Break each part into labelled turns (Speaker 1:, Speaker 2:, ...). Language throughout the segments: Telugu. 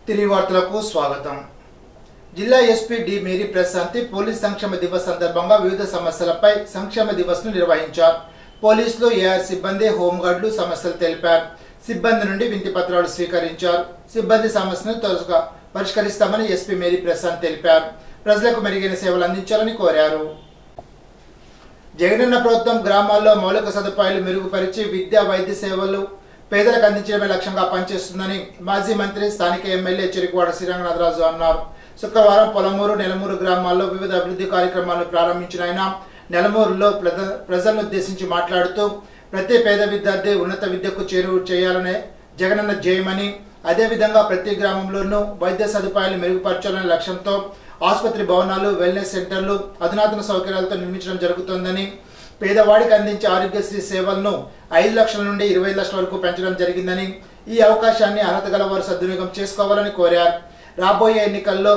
Speaker 1: తిరిగి వార్తలకు స్వాగతం. జిల్లా SP D Mary Prashanti police సంక్షేమ దివస్ సందర్భంగా వివిధ సమస్యలపై సంక్షేమ దివస్ ను నిర్వహించారు. పోలీసులు ఏఆర్ సిబ్బంది హోంగార్డులు సమస్యలు తెలిపారు. సిబ్బంది నుండి వింతి పత్రాలు స్వీకరించారు. సిబ్బంది సమస్యను త్వరగా పరిష్కరిస్తామని ఎస్పీ మేరీ ప్రశాంత్ తెలిపారు. ప్రజలకు మెరుగైన సేవలు అందించాలని కోరారు. జగనన్న ప్రభుత్వం గ్రామాల్లో మౌలిక సదుపాయాలు మెరుగుపరిచి విద్యా వైద్య సేవలు పేదలకు అందించడమే లక్ష్యంగా పనిచేస్తుందని మాజీ మంత్రి స్థానిక ఎమ్మెల్యే చెరుకువాడ శ్రీరంగనాథరాజు అన్నారు. శుక్రవారం పొలమూరు నెలమూరు గ్రామాల్లో వివిధ అభివృద్ధి కార్యక్రమాలను ప్రారంభించిన ఆయన నెలమూరులో ప్రజలను ఉద్దేశించి మాట్లాడుతూ ప్రతి పేద విద్యార్థి ఉన్నత విద్యకు చేరువ చేయాలనే జగనన్న ధ్యేయమని, అదేవిధంగా ప్రతి గ్రామంలోనూ వైద్య సదుపాయాలు మెరుగుపరచాలనే లక్ష్యంతో ఆసుపత్రి భవనాలు, వెల్నెస్ సెంటర్లు అధునాతన సౌకర్యాలతో నిర్మించడం జరుగుతోందని, పేదవాడికి అందించే ఆరోగ్యశ్రీ సేవలను 5 లక్షల నుండి 20 లక్షల వరకు పెంచడం జరిగిందని, ఈ అవకాశాన్ని అర్హత గల వారు సద్వినియోగం చేసుకోవాలని కోరారు. రాబోయే ఎన్నికల్లో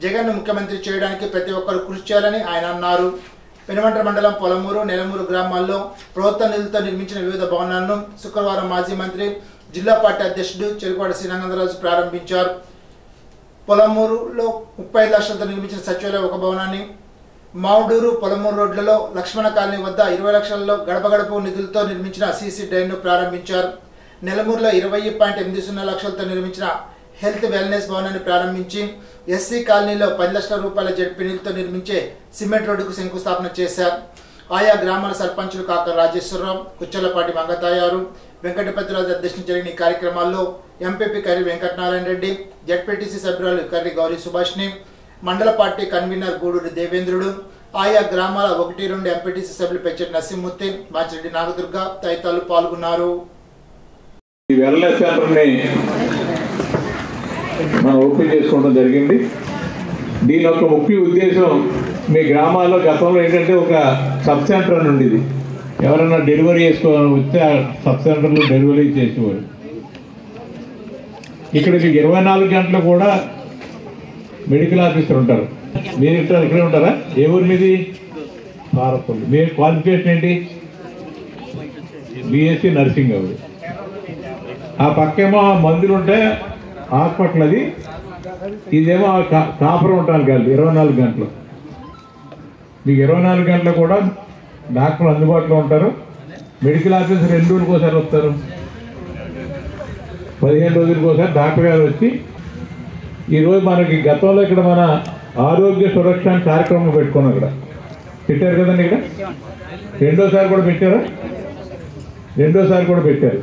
Speaker 1: జగన్ ముఖ్యమంత్రి చేయడానికి ప్రతి ఒక్కరూ కృషి చేయాలని ఆయన అన్నారు. పెనుమంట్ర మండలం పొలమూరు, నెలమూరు గ్రామాల్లో ప్రభుత్వ నిధులతో నిర్మించిన వివిధ భవనాలను శుక్రవారం మాజీ మంత్రి, జిల్లా పార్టీ అధ్యక్షుడు చెరుకువాడ శ్రీరంగనాథరాజు ప్రారంభించారు. పొలమూరులో 35 లక్షలతో నిర్మించిన సచివాలయ ఒక భవనాన్ని, మావుడూరు పొలమూరు రోడ్లలో లక్ష్మణ కాలనీ వద్ద 20 లక్షలలో గడప గడప నిధులతో నిర్మించిన సీసీ డ్రైన్ను ప్రారంభించారు. నెలమూరులో 20.80 లక్షలతో నిర్మించిన హెల్త్ వెల్నెస్ భవనాన్ని ప్రారంభించి, ఎస్సీ కాలనీలో 10 లక్షల రూపాయల జడ్పీ నిధులతో నిర్మించే సిమెంట్ రోడ్డుకు శంకుస్థాపన చేశారు. ఆయా గ్రామాల సర్పంచులు కాకర రాజేశ్వరరావు, కుచ్చలపాటి మంగతాయారు, వెంకటపతిరాజు అధ్యక్షతన జరిగిన ఈ కార్యక్రమాల్లో ఎంపీపీ కర్రి వెంకటనారాయణ రెడ్డి, జడ్పీటీసీ సభ్యురాలు కర్రి గౌరీ సుభాష్ని, మండల పార్టీ కన్వీనర్ గూడూరి దేవేంద్రుడు, ఆయా గ్రామాల 1-2 ఎంపీటీసీ సభ్యులు పెచ్చటి నరసింహమూర్తి, మాచిరెడ్డి నాగదుర్గ తదితరులు పాల్గొన్నారు.
Speaker 2: మనం ఓపెన్ చేసుకోవడం జరిగింది. దీని యొక్క ముఖ్య ఉద్దేశం, మీ గ్రామాల్లో గతంలో ఏంటంటే ఒక సబ్ సెంటర్ అని ఉండేది. ఎవరైనా డెలివరీ చేసుకోవాలని వస్తే ఆ సబ్ సెంటర్లో డెలివరీ చేసేవారు. ఇక్కడ మీకు 24 గంటలు కూడా మెడికల్ ఆఫీసర్ ఉంటారు. మీరు ఇక్కడే ఉంటారా? ఏ ఊరి మీది? భారత్పల్లి. మీ క్వాలిఫికేషన్ ఏంటి? BSc nursing. అవి ఆ పక్కేమో మందులు ఉంటే హాస్పిటల్, అది ఇదేమో కాపురం ఉంటాను కాదు 24 గంటలు. మీకు 24 గంటలు కూడా డాక్టర్లు అందుబాటులో ఉంటారు. మెడికల్ ఆఫీసర్ 2 రోజులకు ఒకసారి వస్తారు. 15 రోజులకు ఒకసారి డాక్టర్ గారు వచ్చి, ఈరోజు మనకి గతంలో ఇక్కడ మన ఆరోగ్య సురక్ష కార్యక్రమం పెట్టుకున్నాం. ఇక్కడ పెట్టారు కదండి. ఇక్కడ రెండోసారి కూడా పెట్టారు.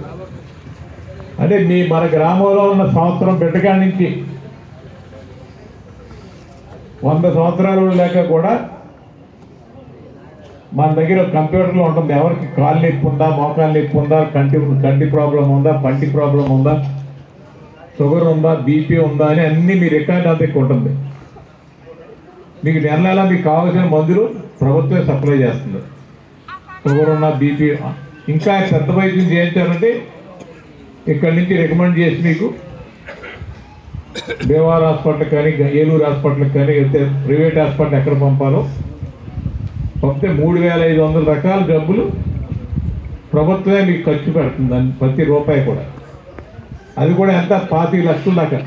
Speaker 2: అంటే మన గ్రామంలో ఉన్న సంవత్సరం పెట్టకాడి నుంచి 100 సంవత్సరాలు లేక కూడా మన దగ్గర కంప్యూటర్లో ఉంటుంది. ఎవరికి కాలు నొప్పి ఉందా, మోకాలు నొప్పి ఉందా, కంటి ప్రాబ్లం ఉందా, పంటి ప్రాబ్లం ఉందా, షుగర్ ఉందా, బీపీ ఉందా అని అన్నీ మీ రికార్డ్ అంతా ఎక్కువ ఉంటుంది. మీకు నెల మీకు కావాల్సిన మందులు ప్రభుత్వమే సప్లై చేస్తుంది. షుగర్ ఉన్న, బీపీ, ఇంకా పెద్ద వైద్యం చేయించాలంటే ఇక్కడి నుంచి రికమెండ్ చేసి మీకు దేవాల హాస్పిటల్ కానీ, ఏలూరు హాస్పిటల్కి కానీ, అయితే ప్రైవేట్ హాస్పిటల్ ఎక్కడ పంపాలో పంపితే 3500 రకాల జబ్బులు ప్రభుత్వమే మీకు ఖర్చు పెడుతుంది. ప్రతి రూపాయి కూడా. అది కూడా ఎంత? 25 లక్షల దాకా.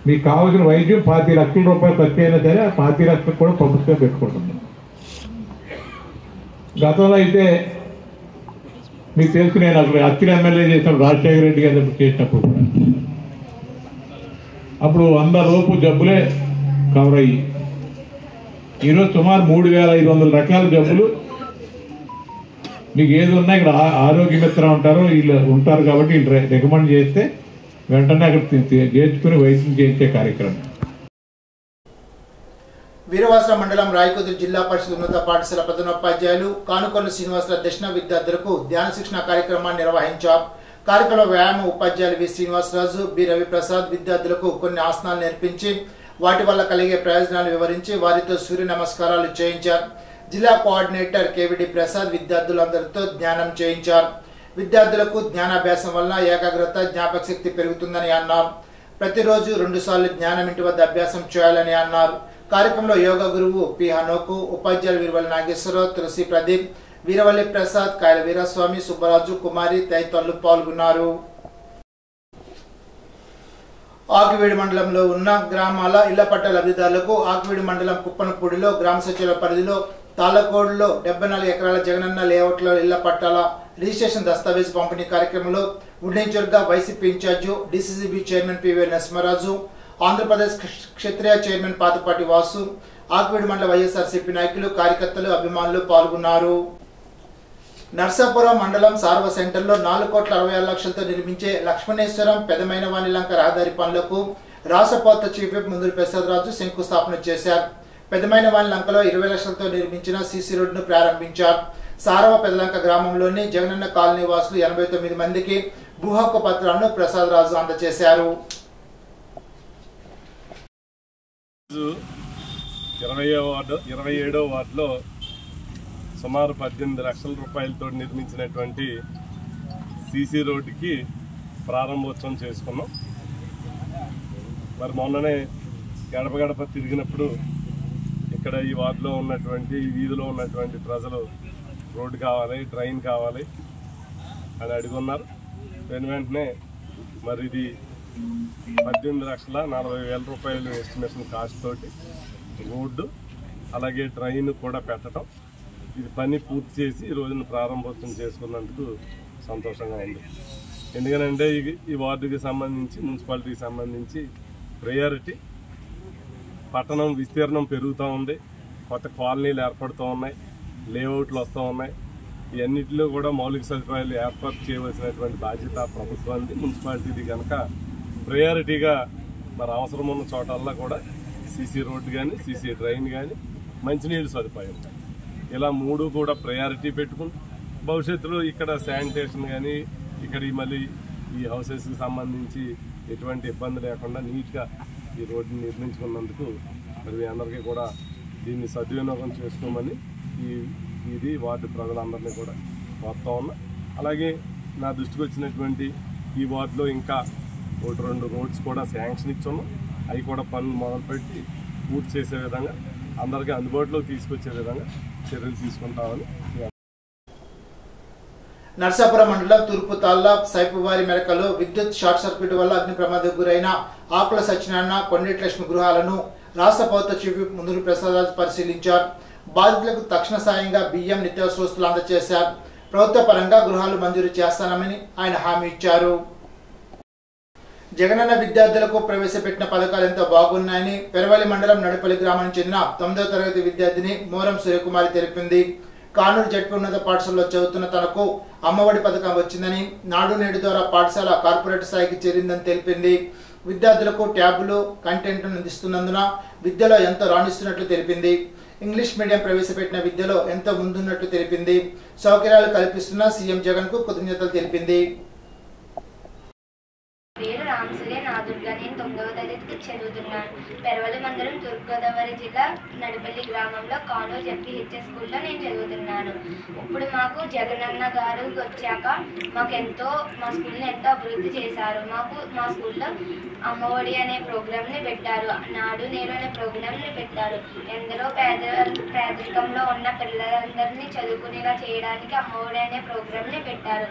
Speaker 2: మీకు కావాల్సిన వైద్యం 25 లక్షల రూపాయలు ఖర్చు అయినా సరే ఆ 25 లక్షలు కూడా ప్రభుత్వం పెట్టుకుంటుంది. గతంలో అయితే మీకు తెలుసు, నేను అసలు అచ్చిన ఎమ్మెల్యే చేసిన రాజశేఖర రెడ్డి గారు చేసినప్పుడు కూడా అప్పుడు 100 లోపు జబ్బులే కవర్ అయ్యి, ఈరోజు సుమారు 3500 రకాల జబ్బులు మీకు ఏది ఉన్నా ఇక్కడ ఆరోగ్య మిత్ర ఉంటారు, వీళ్ళు ఉంటారు కాబట్టి వీళ్ళు రికమెండ్ చేస్తే వెంటనే అక్కడ చేర్చుకుని వైద్యం చేయించే కార్యక్రమం.
Speaker 1: వీరవాస మండలం రాయకుదురు జిల్లా పరిషత్ ఉన్నత పాఠశాల ప్రధానోపాధ్యాయులు కానుకొల్లు శ్రీనివాసుల దర్శన విద్యార్థులకు ధ్యాన శిక్షణ కార్యక్రమాన్ని నిర్వహించారు. కార్యక్రమంలో వ్యాయామ ఉపాధ్యాయులు వి శ్రీనివాసరాజు, బి రవిప్రసాద్ విద్యార్థులకు కొన్ని ఆసనాలు నేర్పించి వాటి వల్ల కలిగే ప్రయోజనాలు వివరించి వారితో సూర్య నమస్కారాలు చేయించారు. జిల్లా కోఆర్డినేటర్ కేవిడి ప్రసాద్ విద్యార్థులందరితో ధ్యానం చేయించారు. విద్యార్థులకు జ్ఞానాభ్యాసం వల్ల ఏకాగ్రత, జ్ఞాపక శక్తి పెరుగుతుందని అన్నారు. ప్రతిరోజు 2 సార్లు జ్ఞానం ఇంటి వద్ద అభ్యాసం చేయాలని అన్నారు. కార్యక్రమంలో యోగా గురువు పి హనోకు, ఉపాధ్యాయులు వీరవల్లి నాగేశ్వరరావు, తులసి ప్రదీప్, వీరవల్లి ప్రసాద్, కాయల వీరస్వామి, సుబ్బరాజు, కుమారి తదితరులు పాల్గొన్నారు. ఆకివీడు మండలంలో ఉన్న గ్రామాల ఇళ్ల పట్టాల లబ్ధిదారులకు ఆకివీడు మండలం కుప్పనపూడిలో గ్రామ సచివాలయ పరిధిలో తాళకోడులో 74 ఎకరాల జగనన్న లేఅవుట్లో ఇళ్ల పట్టాల రిజిస్ట్రేషన్ దస్తావేజ్ పంపిణీ కార్యక్రమంలో ఉడ్డేంచూరుగా YCP incharge DCCB chairman PV Narasimharaju, Andhra Pradesh క్షత్రియ చైర్మన్ పాతపాటి వాసు, ఆకివీడు మండల వైఎస్ఆర్సీపీ నాయకులు, కార్యకర్తలు, అభిమానులు పాల్గొన్నారు. నర్సాపురం మండలం సార్వ సెంటర్లో 4,66,00,000తో నిర్మించే లక్ష్మణేశ్వరం పెదమైన వాణిలంక రహదారి పనులకు రాష్ట్ర ప్రభుత్వ చీఫ్ విప్ ముందూరు ప్రసాదరాజు శంకుస్థాపన చేశారు. పెదమైన వాణిలంకలో 20 లక్షలతో నిర్మించిన సీసీ రోడ్డును ప్రారంభించారు. సారవ పెదలంక గ్రామంలోని జగనన్న కాలనీ వాసులు 89 మందికి భూ హక్కు పత్రాలను ప్రసాదరాజు అందజేశారు.
Speaker 3: 27వ వార్డులో సుమారు 18 లక్షల రూపాయలతో నిర్మించినటువంటి సీసీ రోడ్డుకి ప్రారంభోత్సవం చేసుకున్నాం. మరి మొన్ననే గడప గడప తిరిగినప్పుడు ఇక్కడ ఈ వార్డులో ఉన్నటువంటి ఈ వీధిలో ఉన్నటువంటి ప్రజలు రోడ్డు కావాలి, డ్రైన్ కావాలి అని అడుగున్నారు. వెంటనే మరి ఇది 18,40,000 రూపాయలు ఎస్టిమేషన్ కాస్ట్ తోటి రోడ్డు అలాగే డ్రైన్ కూడా పెట్టడం, ఇది పని పూర్తి చేసి ఈ రోజున ప్రారంభోత్సవం చేసుకున్నందుకు సంతోషంగా ఉంది. ఎందుకనంటే ఈ వార్డుకి సంబంధించి, మున్సిపాలిటీకి సంబంధించి ప్రయారిటీ పట్టణం విస్తీర్ణం పెరుగుతూ ఉంది, కొత్త కాలనీలు ఏర్పడుతూ ఉన్నాయి, లేఅవుట్లు వస్తూ ఉన్నాయి. ఇవన్నిటిలో కూడా మౌలిక సదుపాయాలు ఏర్పాటు చేయవలసినటువంటి బాధ్యత ప్రభుత్వానికి, మున్సిపాలిటీది కనుక ప్రయారిటీగా మరి అవసరం ఉన్న చోటల్లా కూడా సీసీ రోడ్డు కానీ, సీసీ డ్రైన్ కానీ, మంచినీళ్ళు సదుపాయం ఇలా 3 కూడా ప్రయారిటీ పెట్టుకుంటూ భవిష్యత్తులో ఇక్కడ శానిటేషన్ కానీ, ఇక్కడ మళ్ళీ ఈ హౌసెస్కి సంబంధించి ఎటువంటి ఇబ్బంది లేకుండా నీట్గా ఈ రోడ్డుని నిర్మించుకున్నందుకు మరి మీ అందరికీ కూడా దీన్ని సద్వినియోగం చేసుకోమని ఇది వార్డు ప్రజలందరినీ కూడా కోరుతా ఉన్నా. అలాగే నా దృష్టికి వచ్చినటువంటి ఈ వార్డులో ఇంకా 1-2 రోడ్స్ కూడా శాంక్షన్ ఇచ్చున్నాం. అవి కూడా పనులు మొదలుపెట్టి పూర్తి చేసే విధంగా, అందరికీ అందుబాటులోకి తీసుకొచ్చే విధంగా చర్యలు తీసుకుంటామని.
Speaker 1: నర్సాపురం మండలం తూర్పు తాళ్ళ సైపువారి మెరకలో విద్యుత్ షార్ట్ సర్క్యూట్ వల్ల అగ్ని ప్రమాదకు గురైన ఆకుల సత్యనారాయణ, కొండేటి లక్ష్మి గృహాలను రాష్ట్ర ప్రభుత్వ చీఫ్ విప్ ముందూరు ప్రసాదరాజు పరిశీలించారు. బాధితులకు తక్షణ సాయంగా బియ్యం, నిత్యావసర వస్తువులు అందజేశారు. ప్రభుత్వ పరంగా గృహాలు మంజూరు చేస్తానని ఆయన హామీ ఇచ్చారు. జగనన్న విద్యార్థులకు ప్రవేశపెట్టిన పథకాలు ఎంతో బాగున్నాయని పెరవలి మండలం నడిపల్లి గ్రామానికి చెందిన 9వ తరగతి విద్యార్థిని మోరం సూర్యకుమారి తెలిపింది. కానూరు జడ్పీ ఉన్నత పాఠశాలలో చదువుతున్న తనకు అమ్మఒడి పథకం వచ్చిందని, నాడు నేడు ద్వారా పాఠశాల కార్పొరేట్ స్థాయికి చేరిందని తెలిపింది. విద్యార్థులకు ట్యాబులు, కంటెంట్ అందిస్తున్నందున విద్యలో ఎంతో రాణిస్తున్నట్లు తెలిపింది. ఇంగ్లీష్ మీడియం ప్రవేశపెట్టిన విద్యలో ఎంతో ముందున్నట్లు తెలిపింది. సౌకర్యాలు కల్పిస్తున్న సీఎం జగన్ కు కృతజ్ఞతలు తెలిపింది.
Speaker 4: పేరు రామసూర్య నాదుర్గా. నేను 9వ తరగతికి చదువుతున్నాను. పెరవలి మండలం తూర్పుగోదావరి జిల్లా నడిపల్లి గ్రామంలో కానూరు జెడ్పీహెచ్ఎస్ స్కూల్లో నేను చదువుతున్నాను. ఇప్పుడు మాకు జగనన్న గారు వచ్చాక మా స్కూల్ని ఎంతో అభివృద్ధి చేశారు. మా స్కూల్లో అమ్మఒడి అనే ప్రోగ్రామ్ని పెట్టారు, నాడు నేడు అనే ప్రోగ్రామ్ని పెట్టారు. ఎందరో పేదరికంలో ఉన్న పిల్లలందరినీ చదువుకునేలా చేయడానికి అమ్మఒడి అనే ప్రోగ్రామ్ని పెట్టారు.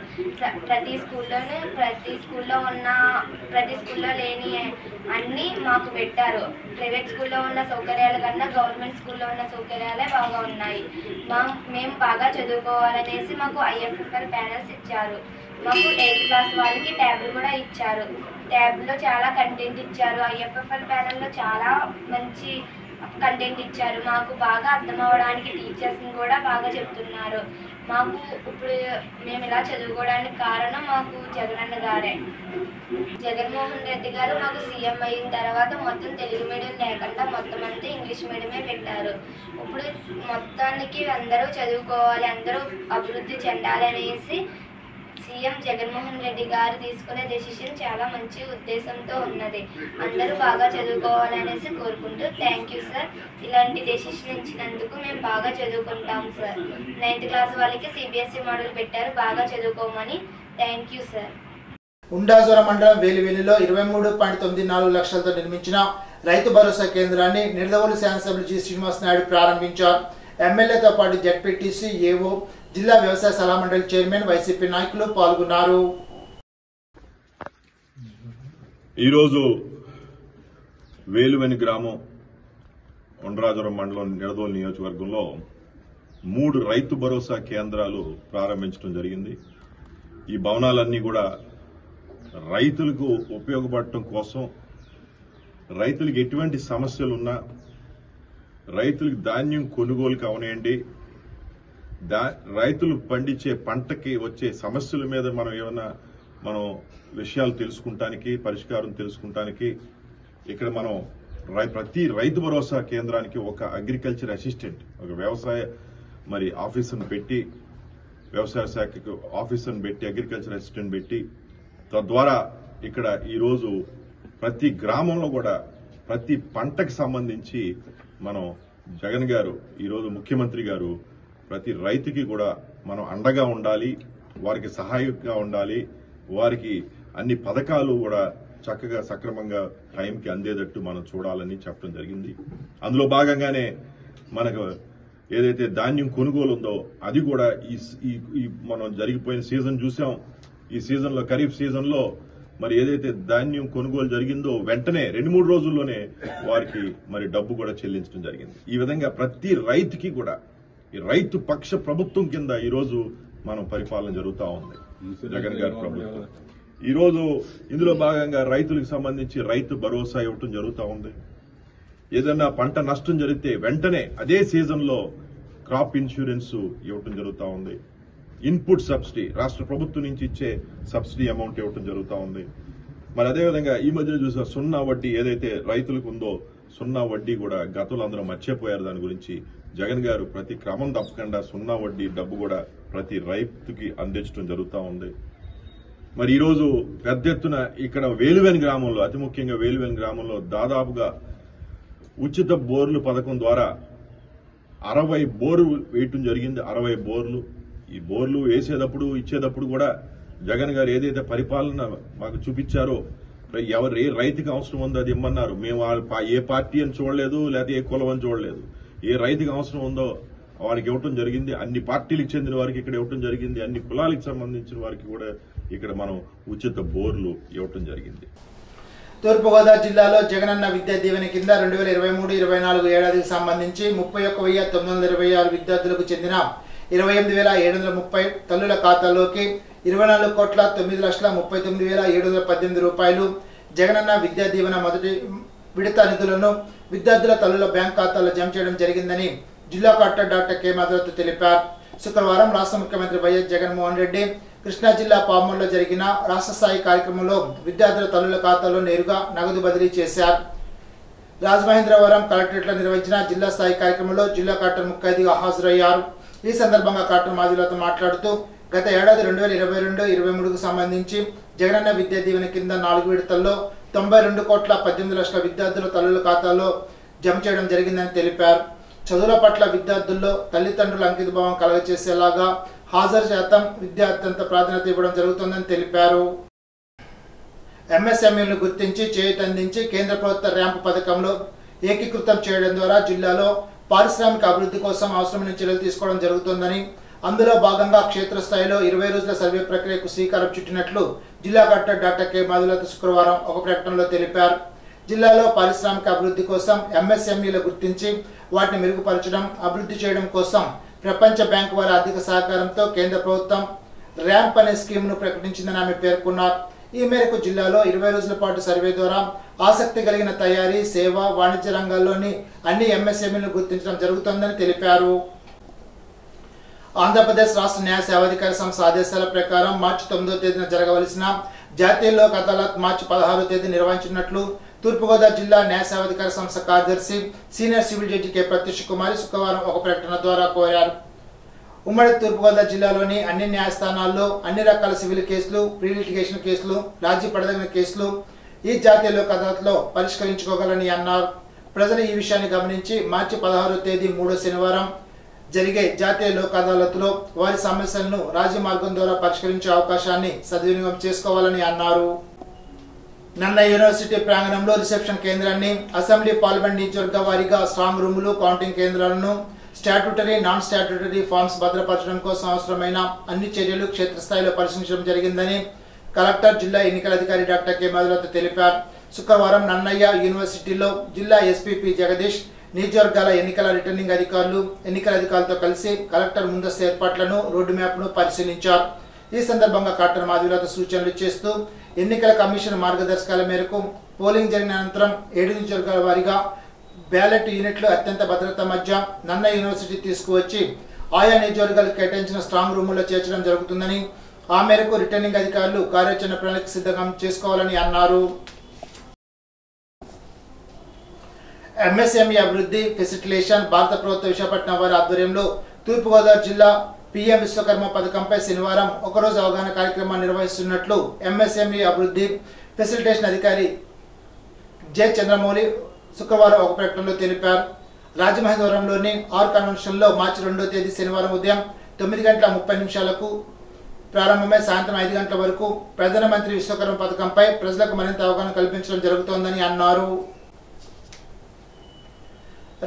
Speaker 4: ప్రతి స్కూల్లో లేని అన్నీ మాకు పెట్టారు. ప్రైవేట్ స్కూల్లో ఉన్న సౌకర్యాల కన్నా గవర్నమెంట్ స్కూల్లో ఉన్న సౌకర్యాలే బాగా ఉన్నాయి. మేము బాగా చదువుకోవాలనేసి మాకు IFFL ప్యానల్స్ ఇచ్చారు. మాకు 8th క్లాస్ వాళ్ళకి ట్యాబ్లు కూడా ఇచ్చారు. ట్యాబ్లో చాలా కంటెంట్ ఇచ్చారు. IFFL ప్యానల్లో చాలా మంచి కంటెంట్ ఇచ్చారు. మాకు బాగా అర్థం అవ్వడానికి టీచర్స్ని కూడా బాగా చెప్తున్నారు. మాకు ఇప్పుడు మేము ఇలా చదువుకోవడానికి కారణం మాకు జగనన్న గారే. జగన్మోహన్ రెడ్డి గారు మాకు సీఎం అయిన తర్వాత మొత్తం తెలుగు మీడియం లేకుండా మొత్తం అంతా ఇంగ్లీష్ మీడియమే పెట్టారు. ఇప్పుడు మొత్తానికి అందరూ చదువుకోవాలి, అందరూ అభివృద్ధి చెందాలనేసి సీఎం జగన్మోహన్ రెడ్డి గారు తీసుకునే డెసిషన్ చాలా మంచి ఉద్దేశంతో ఉన్నది. అందరూ బాగా చదువుకోవాలనేసి కోరుకుంటూ థ్యాంక్ యూ సార్. ఇలాంటి డెసిషన్ ఇచ్చినందుకు మేము బాగా చదువుకుంటాం సార్. 9th క్లాస్ వాళ్ళకి CBSE మోడల్ పెట్టారు, బాగా చదువుకోమని. Thank you sir.
Speaker 1: ఉండాజోర మండలం వేలివేలిలో 23.94 లక్షలతో నిర్మించిన రైతు భరోసా కేంద్రాన్ని నిడదవోలు శాసనసభ్యులు జి శ్రీనివాస్ నాయుడు ప్రారంభించారు. ఎమ్మెల్యేతో పాటు జెడ్పీటీసీ, ఏఓ, జిల్లా వ్యవసాయ సలహా మండలి చైర్మన్, వైసీపీ నాయకులు పాల్గొన్నారు.
Speaker 3: ఈరోజు
Speaker 5: వేలువెని గ్రామం ఉండరాజవరం మండలం నిడదోలు నియోజకవర్గంలో 3 రైతు భరోసా కేంద్రాలు ప్రారంభించడం జరిగింది. ఈ భవనాలన్నీ కూడా రైతులకు ఉపయోగపడటం కోసం, రైతులకు ఎటువంటి సమస్యలున్నా, రైతులకు ధాన్యం కొనుగోలుకు అవనేయండి, రైతులు పండించే పంటకి వచ్చే సమస్యల మీద మనం విషయాలు తెలుసుకుంటానికి, పరిష్కారం తెలుసుకుంటానికి ఇక్కడ మనం ప్రతి రైతు భరోసా కేంద్రానికి ఒక అగ్రికల్చర్ అసిస్టెంట్, ఒక వ్యవసాయ ఆఫీసర్ని పెట్టి, వ్యవసాయ శాఖకు ఆఫీసర్ని పెట్టి, అగ్రికల్చర్ అసిస్టెంట్ పెట్టి, తద్వారా ఇక్కడ ఈరోజు ప్రతి గ్రామంలో కూడా ప్రతి పంటకు సంబంధించి మనం జగన్ గారు, ఈరోజు ముఖ్యమంత్రి గారు ప్రతి రైతుకి కూడా మనం అండగా ఉండాలి, వారికి సహాయంగా ఉండాలి, వారికి అన్ని పథకాలు కూడా చక్కగా సక్రమంగా టైంకి అందేటట్టు మనం చూడాలని చెప్పడం జరిగింది. అందులో భాగంగానే మనకు ఏదైతే ధాన్యం కొనుగోలు ఉందో అది కూడా ఈ మనం జరిగిపోయిన సీజన్ చూసాం. ఈ సీజన్లో, ఖరీఫ్ సీజన్లో ఏదైతే ధాన్యం కొనుగోలు జరిగిందో వెంటనే 2-3 రోజుల్లోనే వారికి డబ్బు కూడా చెల్లించడం జరిగింది. ఈ విధంగా ప్రతి రైతుకి కూడా ఈ రైతు పక్ష ప్రభుత్వం కింద ఈరోజు మనం పరిపాలన జరుగుతూ ఉంది జగన్ గారి ప్రభుత్వం. ఈరోజు ఇందులో భాగంగా రైతులకు సంబంధించి రైతు భరోసా ఇవ్వటం జరుగుతూ ఉంది. ఏదైనా పంట నష్టం జరిగితే వెంటనే అదే సీజన్లో క్రాప్ ఇన్సూరెన్స్ ఇవ్వటం జరుగుతూ ఉంది. ఇన్పుట్ సబ్సిడీ, రాష్ట్ర ప్రభుత్వం నుంచి ఇచ్చే సబ్సిడీ అమౌంట్ ఇవ్వటం జరుగుతూ ఉంది. అదేవిధంగా ఈ మధ్య చూసే 0 వడ్డీ ఏదైతే రైతులకు ఉందో 0 వడ్డీ కూడా గతంలో అందరూ మర్చిపోయారు. దాని గురించి జగన్ గారు ప్రతి క్రమం తప్పకుండా 0 వడ్డీ డబ్బు కూడా ప్రతి రైతుకి అందించడం జరుగుతూ ఉంది. ఈరోజు పెద్ద ఎత్తున ఇక్కడ వేలువెని గ్రామంలో, అతి ముఖ్యంగా వేలువెని గ్రామంలో దాదాపుగా ఉచిత బోర్లు పథకం ద్వారా 60 బోర్లు వేయటం జరిగింది. 60 బోర్లు. ఈ బోర్లు వేసేటప్పుడు, ఇచ్చేటప్పుడు కూడా జగన్ గారు ఏదైతే పరిపాలన మాకు చూపించారో, ఏ రైతుకి అవసరం ఉందో అది ఇమ్మన్నారు. మేము ఏ పార్టీ అని చూడలేదు, లేకపోతే ఏ కులం అని చూడలేదు. ఏ రైతుకి అవసరం ఉందో వారికి ఇవ్వటం జరిగింది. అన్ని పార్టీలకు చెందిన వారికి ఇక్కడ ఇవ్వటం జరిగింది. అన్ని కులాలకు సంబంధించిన వారికి కూడా ఇక్కడ మనం ఉచిత బోర్లు ఇవ్వటం జరిగింది.
Speaker 1: తూర్పుగోదావరి జిల్లాలో జగనన్న విద్యా దీవెన కింద 2023-24 ఏడాదికి సంబంధించి 31,926 విద్యార్థులకు చెందిన 28,730 తల్లుల ఖాతాల్లోకి 24,09,39,718 రూపాయలు జగనన్న విద్యా దీవెన మొదటి విడత నిధులను విద్యార్థుల తల్లుల బ్యాంక్ ఖాతాల్లో జమ చేయడం జరిగిందని జిల్లా కలెక్టర్ డాక్టర్ కె మాధవరావు తెలిపారు. శుక్రవారం రాష్ట్ర ముఖ్యమంత్రి వైఎస్ జగన్మోహన్ రెడ్డి కృష్ణా జిల్లా పామూరులో జరిగిన రాష్ట్ర స్థాయి కార్యక్రమంలో విద్యార్థుల తల్లుల ఖాతాలో నేరుగా నగదు బదిలీ చేశారు. రాజమహేంద్రవరం కలెక్టరేట్లో నిర్వహించిన జిల్లా స్థాయి కార్యక్రమంలో జిల్లా కలెక్టర్ ముఖ్య అతిథిగా హాజరయ్యారు. ఈ సందర్భంగా కలెక్టర్ మాధవరావు మాట్లాడుతూ గత ఏడాది 2022-23కు సంబంధించి జగనన్న విద్యా దీవెన కింద 4 విడతల్లో 92,18,00,000 విద్యార్థుల తల్లుల ఖాతాలో జమ చేయడం జరిగిందని తెలిపారు. చదువుల పట్ల విద్యార్థుల్లో తల్లిదండ్రుల అంకితభావం కలగచేసేలాగా హాజరు శాతం విద్య అత్యంత ప్రాధాన్యత ఇవ్వడం జరుగుతుందని తెలిపారు. ఎంఎస్ఎంఈలను గుర్తించి చేయూతందించి కేంద్ర ప్రభుత్వ ర్యాంప్ పథకంలో ఏకీకృతం చేయడం ద్వారా జిల్లాలో పారిశ్రామిక అభివృద్ధి కోసం అవసరమైన చర్యలు తీసుకోవడం జరుగుతుందని, అందులో భాగంగా క్షేత్రస్థాయిలో 20 రోజుల సర్వే ప్రక్రియకు శ్రీకారం చుట్టినట్లు జిల్లా కలెక్టర్ డాక్టర్ కె మాధవరావు శుక్రవారం ఒక ప్రకటనలో తెలిపారు. జిల్లాలో పారిశ్రామిక అభివృద్ధి కోసం ఎంఎస్ఎంఈలు గుర్తించి వాటిని మెరుగుపరచడం, అభివృద్ధి చేయడం కోసం ప్రపంచ బ్యాంకు వారి ఆర్థిక సహకారంతో కేంద్ర ప్రభుత్వం ర్యాంప్ అనే స్కీమ్ను ప్రకటించిందని ఆమె పేర్కొన్నారు. ఈ మేరకు జిల్లాలో 20 రోజుల పాటు సర్వే ద్వారా ఆసక్తి కలిగిన తయారీ, సేవ, వాణిజ్య రంగాల్లోని అన్ని ఎంఎస్ఎంఈలను గుర్తించడం జరుగుతుందని తెలిపారు. ఆంధ్రప్రదేశ్ రాష్ట్ర న్యాయ సేవాధికారి సంస్థ ఆదేశాల ప్రకారం మార్చి 9వ తేదీన జరగవలసిన జాతీయ లోక్ అదాలత్ మార్చి 16వ తేదీ నిర్వహించినట్లు తూర్పుగోదావరి జిల్లా న్యాయ సేవాధికారి సంస్థ కార్యదర్శి senior civil judge K Pratyush Kumari శుక్రవారం ఒక ప్రకటన ద్వారా కోరారు. ఉమ్మడి తూర్పుగోదావరి జిల్లాలోని అన్ని న్యాయస్థానాల్లో అన్ని రకాల సివిల్ కేసులు, ప్రీ లిటిగేషన్ కేసులు, రాజీ పడదగిన కేసులు ఈ జాతీయ లోక్ అదాలత్లో పరిష్కరించుకోగలని అన్నారు. ప్రజలు ఈ విషయాన్ని గమనించి మార్చి 16వ తేదీ 3వ శనివారం జరిగే జాతీయ లోక్ అదాలత్లో వారి సమస్యలను రాజీ మార్గం ద్వారా పరిష్కరించే అవకాశాన్ని సద్వినియోగం చేసుకోవాలని అన్నారు. నన్న యూనివర్సిటీ ప్రాంగణంలో రిసెప్షన్ కేంద్రాన్ని, అసెంబ్లీ పార్లమెంట్ నియోజకవర్గ వారీగా స్ట్రాంగ్ రూములు, కౌంటింగ్ కేంద్రాలను, స్టాట్యూటరీ, నాన్ స్టాట్యూటరీ ఫార్మ్స్ భద్రపరచడం కోసం అవసరమైన అన్ని చర్యలు క్షేత్రస్థాయిలో పరిశీలించడం జరిగిందని కలెక్టర్, జిల్లా ఎన్నికల అధికారి డాక్టర్ కె మాధవరావు తెలిపారు. శుక్రవారం నన్నయ్య యూనివర్సిటీలో జిల్లా ఎస్పీ పి జగదీష్ నియోజకవర్గాల ఎన్నికల రిటర్నింగ్ అధికారులు ఎన్నికల అధికారులతో కలిసి కలెక్టర్ ముందస్తు ఏర్పాట్లను రోడ్డు మ్యాప్ను పరిశీలించారు. ఈ సందర్భంగా కలెక్టర్ మాధవీలత సూచనలు చేస్తూ ఎన్నికల కమిషన్ మార్గదర్శకాల మేరకు పోలింగ్ జరిగిన అనంతరం 7 నియోజకవర్గాల వారీగా బ్యాలెట్ యూనిట్లు అత్యంత భద్రత మధ్య నన్నయ్య యూనివర్సిటీ తీసుకువచ్చి ఆయా నియోజకవర్గాలకు కేటాయించిన స్ట్రాంగ్ రూముల్లో చేర్చడం జరుగుతుందని, ఆ మేరకు రిటర్నింగ్ అధికారులు కార్యాచరణ ప్రణాళిక సిద్ధంగా చేసుకోవాలని అన్నారు. ఎంఎస్ఎంఈ అభివృద్ధి ఫెసిలిటేషన్ భారత ప్రభుత్వ విశాఖపట్నం వారి ఆధ్వర్యంలో తూర్పుగోదావరి జిల్లా పిఎం విశ్వకర్మ పథకంపై శనివారం ఒకరోజు అవగాహన కార్యక్రమాన్ని నిర్వహిస్తున్నట్లు ఎంఎస్ఎంఈ అభివృద్ధి ఫెసిలిటేషన్ అధికారి జె చంద్రమౌళి శుక్రవారం ఒక ప్రకటనలో తెలిపారు. రాజమహేంద్రవరంలోని ఆర్ కన్వెన్షన్లో మార్చి 2వ తేదీ శనివారం ఉదయం 9:30 ప్రారంభమై సాయంత్రం 5 గంటల వరకు ప్రధానమంత్రి విశ్వకర్మ పథకంపై ప్రజలకు మరింత అవగాహన కల్పించడం జరుగుతోందని అన్నారు.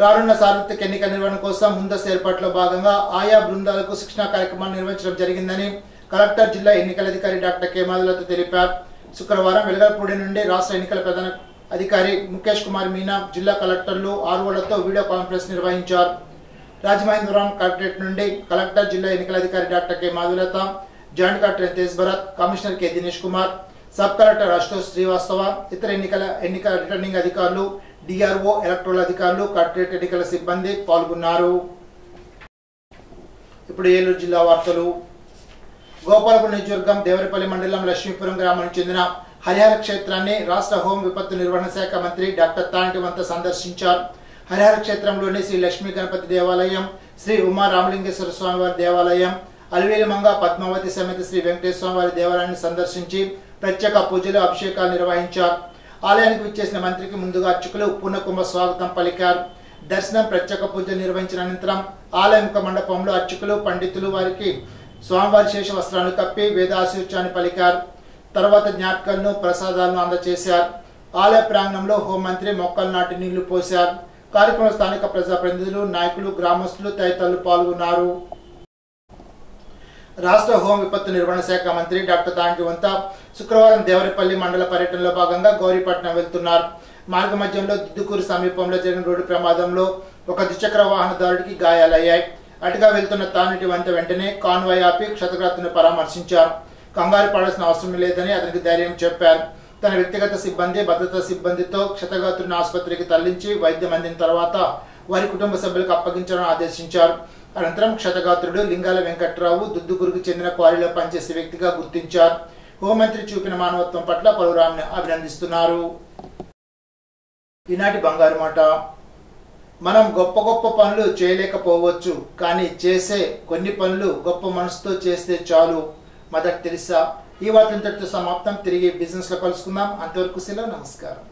Speaker 1: రానున్న సార్వత్రిక ఎన్నికల నిర్వహణ కోసం ముందస్తు ఏర్పాట్లో భాగంగా ఆయా బృందాలకు శిక్షణా కార్యక్రమాన్ని నిర్వహించడం జరిగిందని కలెక్టర్ జిల్లా ఎన్నికల అధికారి డాక్టర్ కె మాధవీలత తెలిపారు. శుక్రవారం వెలగపూడి నుండి రాష్ట్ర ఎన్నికల ప్రధాన అధికారి ముఖేష్ కుమార్ మీనా జిల్లా కలెక్టర్లు ఆర్ఓలతో వీడియో కాన్ఫరెన్స్ నిర్వహించారు. రాజమహేంద్రవరం కలెక్టరేట్ నుండి కలెక్టర్ జిల్లా ఎన్నికల అధికారి doctor K Madhavilatha, joint collector Tej Bharat, commissioner K Dinesh Kumar, sub collector Ashutosh Srivastava, ఇతర ఎన్నికల రిటర్నింగ్ అధికారులు, డిఆర్ఓ, ఎలక్టోరల్ అధికారులు, కలెక్టరేట్ ఎన్నికల సిబ్బంది పాల్గొన్నారు. ఇప్పుడు ఏలూరు జిల్లా వార్తలు. గోపాలపురం నియోజకవర్గం దేవరపల్లి మండలం లక్ష్మీపురం గ్రామానికి చెందిన హరిహర క్షేత్రాన్ని రాష్ట్ర హోం విపత్తు నిర్వహణ శాఖ మంత్రి డాక్టర్ తానేటి వనిత సందర్శించారు. హరిహర క్షేత్రంలోని శ్రీ లక్ష్మీ గణపతి దేవాలయం, శ్రీ ఉమా రామలింగేశ్వర స్వామి వారి దేవాలయం, అలివేలిమంగ పద్మావతి సమేత శ్రీ వెంకటేశ్వర స్వామి వారి దేవాలయాన్ని సందర్శించి ప్రత్యేక పూజలు, అభిషేకాలు నిర్వహించారు. ఆలయానికి విచ్చేసిన మంత్రికి ముందుగా అర్చకులు పూర్ణకుంభ స్వాగతం పలికారు. దర్శనం, ప్రత్యేక పూజలు నిర్వహించిన అనంతరం ఆలయ ముఖ మండపంలో అర్చకులు, పండితులు వారికి స్వామివారి శేష వస్త్రాలు కప్పి వేద ఆశీర్వచనాన్ని పలికారు. తర్వాత జ్ఞాపికలను, ప్రసాదాలను అందజేశారు. ఆలయ ప్రాంగణంలో హోంమంత్రి మొక్కలు నాటి నీళ్లు పోశారు. కార్యక్రమంలో స్థానిక ప్రజాప్రతినిధులు, నాయకులు, గ్రామస్తులు తదితరులు పాల్గొన్నారు. రాష్ట్ర హోం విపత్తు నిర్వహణ శాఖ మంత్రి డాక్టర్ తానేటి వనిత శుక్రవారం దేవరపల్లి మండల పర్యటనలో భాగంగా గౌరీపట్నం వెళ్తున్నారు. మార్గ మధ్యంలో దిద్దుకూరు సమీపంలో జరిగిన రోడ్డు ప్రమాదంలో ఒక ద్విచక్ర వాహనదారుడికి గాయాలయ్యాయి. అటుగా వెళ్తున్న తానేటి వనిత వెంటనే కాన్వాయ్ ఆపి క్షతగాత్రుని పరామర్శించారు. కంగారు పడాల్సిన అవసరం లేదని అతనికి ధైర్యం చెప్పారు. తన వ్యక్తిగత సిబ్బంది, భద్రతా సిబ్బందితో క్షతగాత్రుని ఆసుపత్రికి తరలించి వైద్యం అందిన తర్వాత వారి కుటుంబ సభ్యులకు అప్పగించాలని ఆదేశించారు. అనంతరం క్షతగాత్రుడు లింగాల వెంకట్రావు దుద్దుగురికి చెందిన క్వారీలో పనిచేసే వ్యక్తిగా గుర్తించారు. హోంమంత్రి చూపిన మానవత్వం పట్ల పలువురు అభినందిస్తున్నారు. ఈనాటి బంగారు మాట. మనం గొప్ప గొప్ప పనులు చేయలేకపోవచ్చు, కానీ చేసే కొన్ని పనులు గొప్ప మనసుతో చేస్తే చాలు. Mother Teresa. ఈ వార్తలతో సమాప్తం. తిరిగి బిజినెస్ లో కలుసుకుందాం. అంతవరకు సెలవు. నమస్కారం.